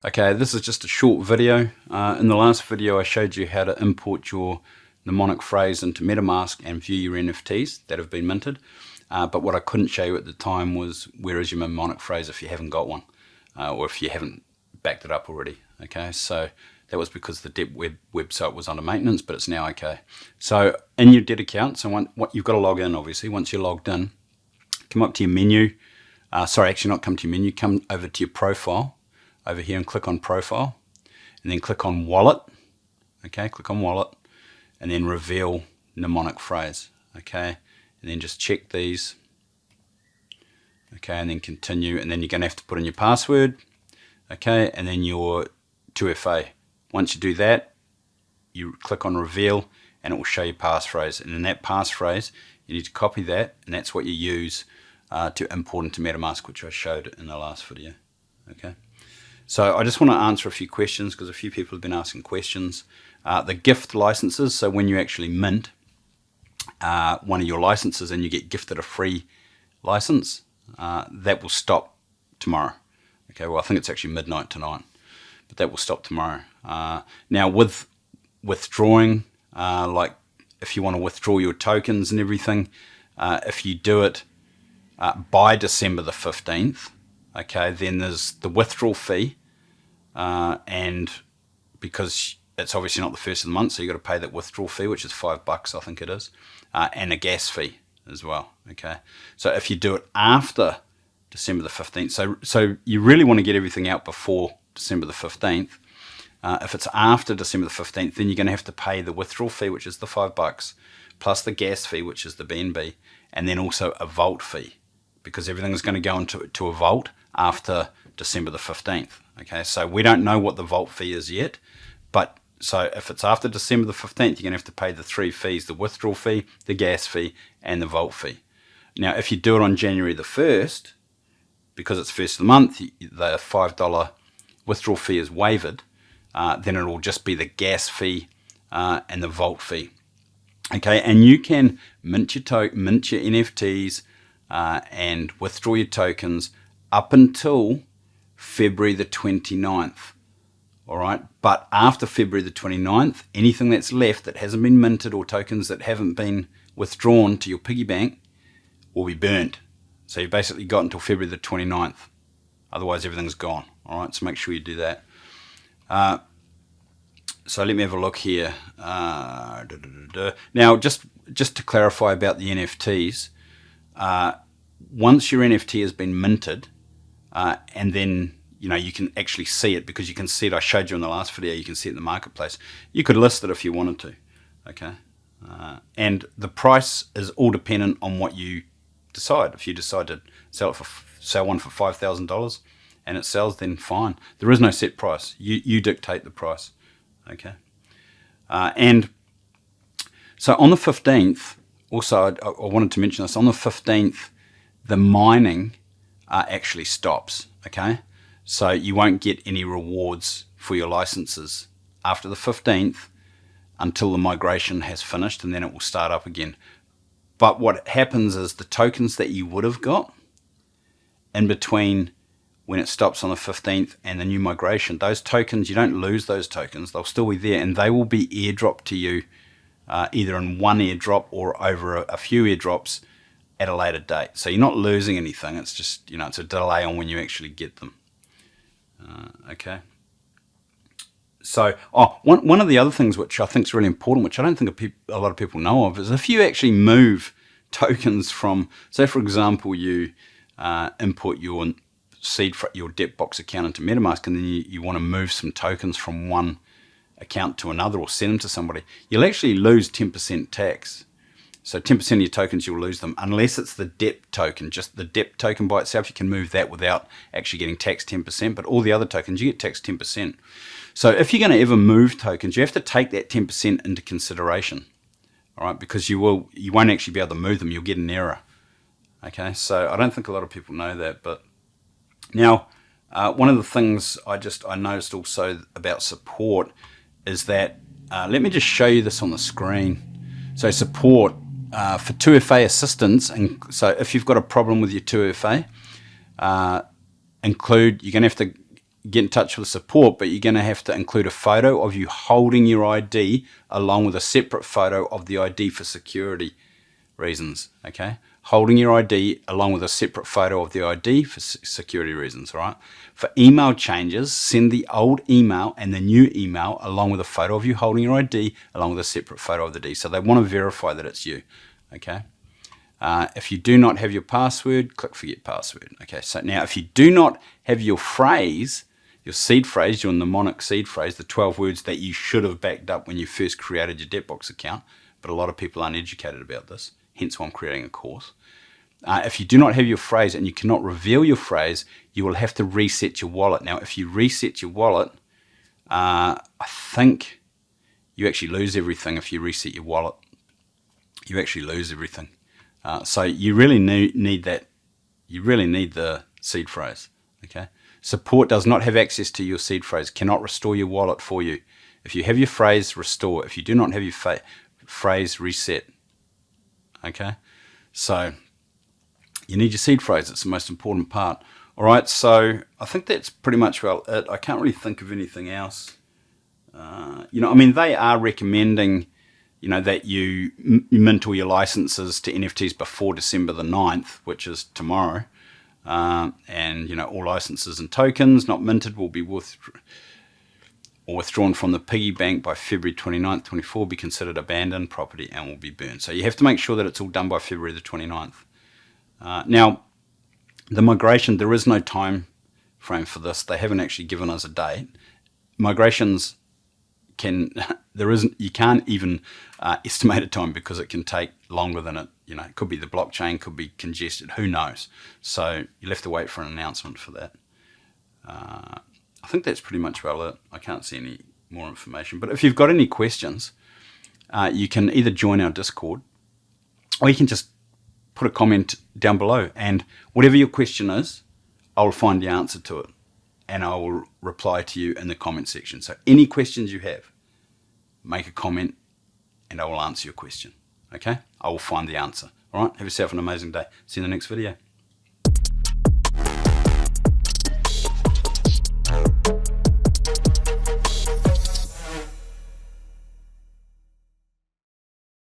Okay, this is just a short video. In the last video I showed you how to import your mnemonic phrase into MetaMask and view your NFTs that have been minted. But what I couldn't show you at the time was where is your mnemonic phrase if you haven't got one, or if you haven't backed it up already. Okay, so that was because the DEB website was under maintenance, but it's now okay. So in your DEB account, so what you've got to log in obviously. Once you're logged in, come up to your menu. Sorry, actually not come to your menu, come over to your profile over here and click on profile, and then click on wallet. Okay, click on wallet, and then reveal mnemonic phrase. Okay, and then just check these. Okay, and then continue, and then you're going to have to put in your password. Okay, and then your 2FA. Once you do that, you click on reveal, and it will show you passphrase. And in that passphrase, you need to copy that, and that's what you use to import into MetaMask, which I showed in the last video. Okay. So I just want to answer a few questions because a few people have been asking questions. The gift licenses, so when you actually mint one of your licenses and you get gifted a free license, that will stop tomorrow. Okay, well I think it's actually midnight tonight, but that will stop tomorrow. Now with withdrawing, like if you want to withdraw your tokens and everything, if you do it by December the 15th, okay, then there's the withdrawal fee, and because it's obviously not the first of the month, so you've got to pay that withdrawal fee, which is $5, I think it is, and a gas fee as well. Okay, so if you do it after December the 15th, so you really want to get everything out before December the 15th. If it's after December the 15th, then you're going to have to pay the withdrawal fee, which is the $5, plus the gas fee, which is the BNB, and then also a vault fee, because everything is going to go into a vault after December the 15th. Okay, so we don't know what the vault fee is yet, but so if it's after December the 15th, you're going to have to pay the three fees: the withdrawal fee, the gas fee, and the vault fee. Now, if you do it on January the 1st, because it's first of the month, the $5 withdrawal fee is waived, then it will just be the gas fee and the vault fee. Okay, and you can mint your NFTs and withdraw your tokens up until February the 29th. All right, but after February the 29th, anything that's left that hasn't been minted or tokens that haven't been withdrawn to your piggy bank will be burned. So you've basically got until February the 29th. Otherwise, everything's gone. All right, so make sure you do that. So let me have a look here. Now, just to clarify about the NFTs, once your NFT has been minted, and then you can actually see it, because you can see it. I showed you in the last video. You can see it in the marketplace. You could list it if you wanted to. Okay, and the price is all dependent on what you decide. If you decide to sell one for $5,000 and it sells, then fine. There is no set price. You dictate the price. Okay, and so on the 15th, also I wanted to mention this. On the 15th, the mining actually stops. Okay, so you won't get any rewards for your licenses after the 15th until the migration has finished, and then it will start up again. But what happens is the tokens that you would have got in between when it stops on the 15th and the new migration, those tokens, you don't lose those tokens. They'll still be there, and they will be airdropped to you either in one airdrop or over a few airdrops at a later date. So you're not losing anything. It's just, it's a delay on when you actually get them. Okay. So, one of the other things which I think is really important, which I don't think a lot of people know of, is if you actually move tokens from, say for example, you import your your DEBTBOX account into MetaMask, and then you want to move some tokens from one account to another or send them to somebody, you'll actually lose 10% tax. So 10% of your tokens, you'll lose them, unless it's the DEB token. Just the DEB token by itself, you can move that without actually getting taxed 10%, but all the other tokens, you get taxed 10%. So if you're going to ever move tokens, you have to take that 10% into consideration, all right, because you won't actually be able to move them. You'll get an error. Okay, so I don't think a lot of people know that. But now, one of the things I noticed also about support is that, let me just show you this on the screen. So support for 2FA assistance, and so if you've got a problem with your 2FA, you're going to have to get in touch with support, but you're going to have to include a photo of you holding your ID along with a separate photo of the ID for security reasons, okay? Holding your ID along with a separate photo of the ID for security reasons, all right? For email changes, send the old email and the new email along with a photo of you holding your ID along with a separate photo of the ID. So they want to verify that it's you, okay? If you do not have your password, click forget password. Okay, so now if you do not have your phrase, your seed phrase, your mnemonic seed phrase, the 12 words that you should have backed up when you first created your DEBTBOX account, but a lot of people aren't educated about this, hence why I'm creating a course. If you do not have your phrase and you cannot reveal your phrase, you will have to reset your wallet. Now, if you reset your wallet, I think you actually lose everything if you reset your wallet. You actually lose everything. So you really need that. You really need the seed phrase. Okay. Support does not have access to your seed phrase, cannot restore your wallet for you. If you have your phrase, restore. If you do not have your phrase, reset. Okay. So you need your seed phrase. It's the most important part. All right. So I think that's pretty much well it. I can't really think of anything else. I mean, they are recommending, that you mint all your licenses to NFTs before December the 9th, which is tomorrow. And, all licenses and tokens not minted will be withdrawn from the piggy bank by February 29th, 24, be considered abandoned property and will be burned. So you have to make sure that it's all done by February the 29th. Now, the migration, there is no time frame for this. They haven't actually given us a date. Migrations you can't even estimate a time because it can take longer than it, it could be the blockchain, could be congested, who knows? So you'll have to wait for an announcement for that. I think that's pretty much well it. I can't see any more information, but if you've got any questions, you can either join our Discord or you can just put a comment down below, and whatever your question is, I'll find the answer to it and I will reply to you in the comment section. So any questions you have, make a comment and I will answer your question. Okay? I will find the answer. All right? Have yourself an amazing day. See you in the next video.